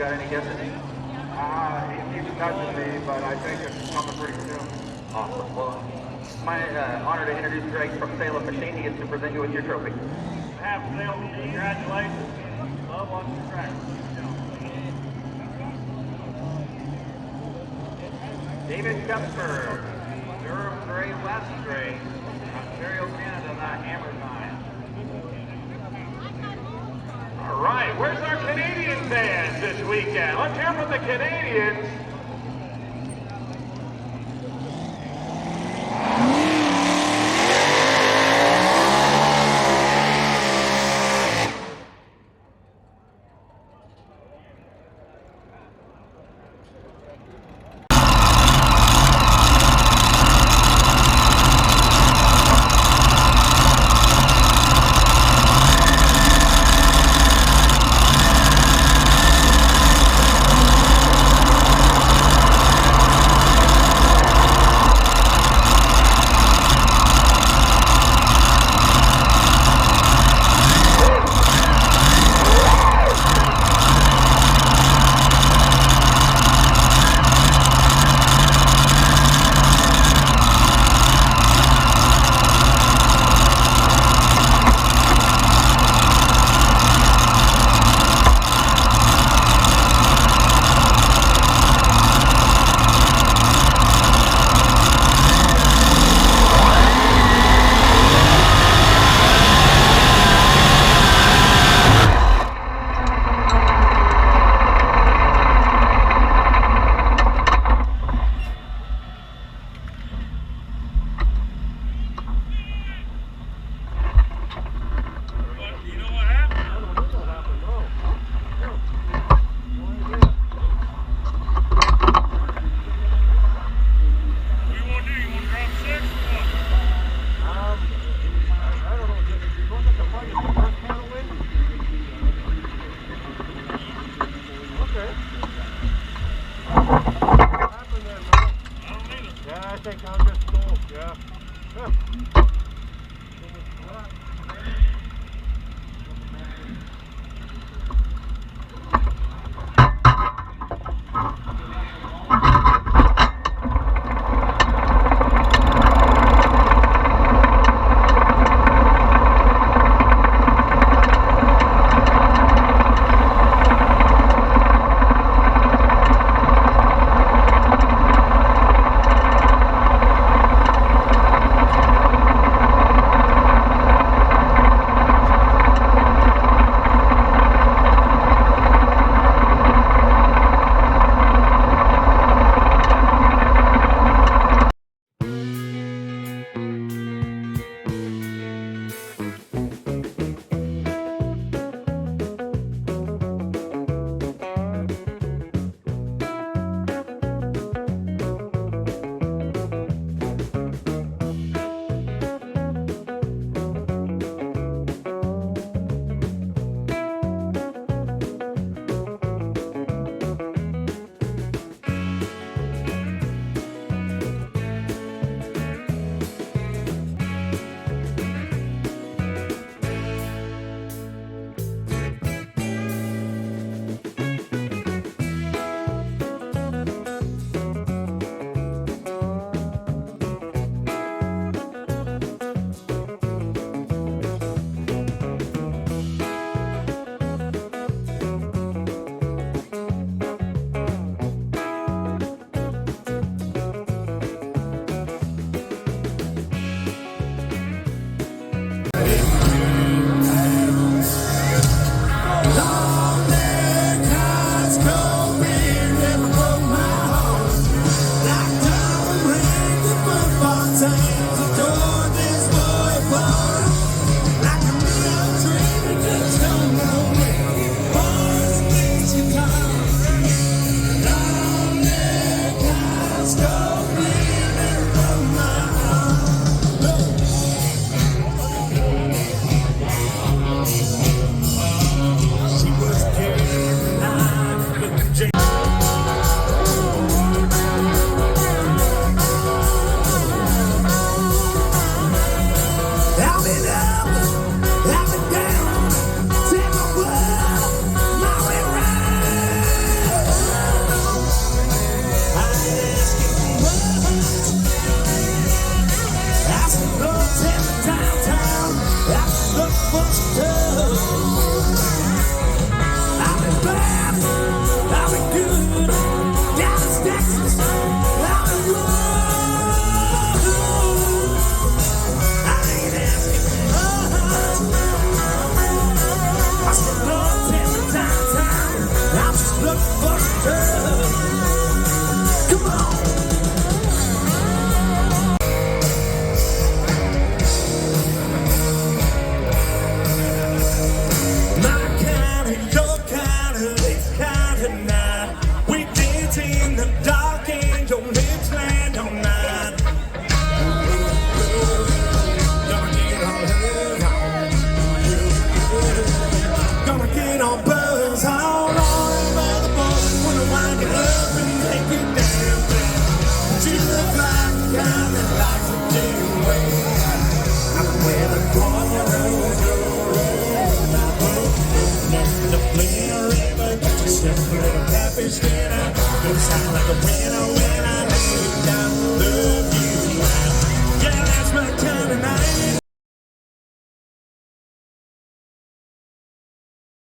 got any guesses? He keeps touching me, but I think it's coming pretty soon. Awesome. Well, it's my honor to introduce Greg from Salem Machine. He gets to present you with your trophy. Have Salem, congratulations. Love watching the track. David Kupfer. Durham Gray West Gray. Ontario, Canada, not Hammertime. All right, where's our Canadian fans this weekend? Let's hear from the Canadians. on buzz all over the board. Wanna wind it up and take it down. She look like the kind that likes to do away. I'm where the cornrows go round my boat. Next to the Flint River, got yourself a little catfish dinner. Don't sound like a winner, winner.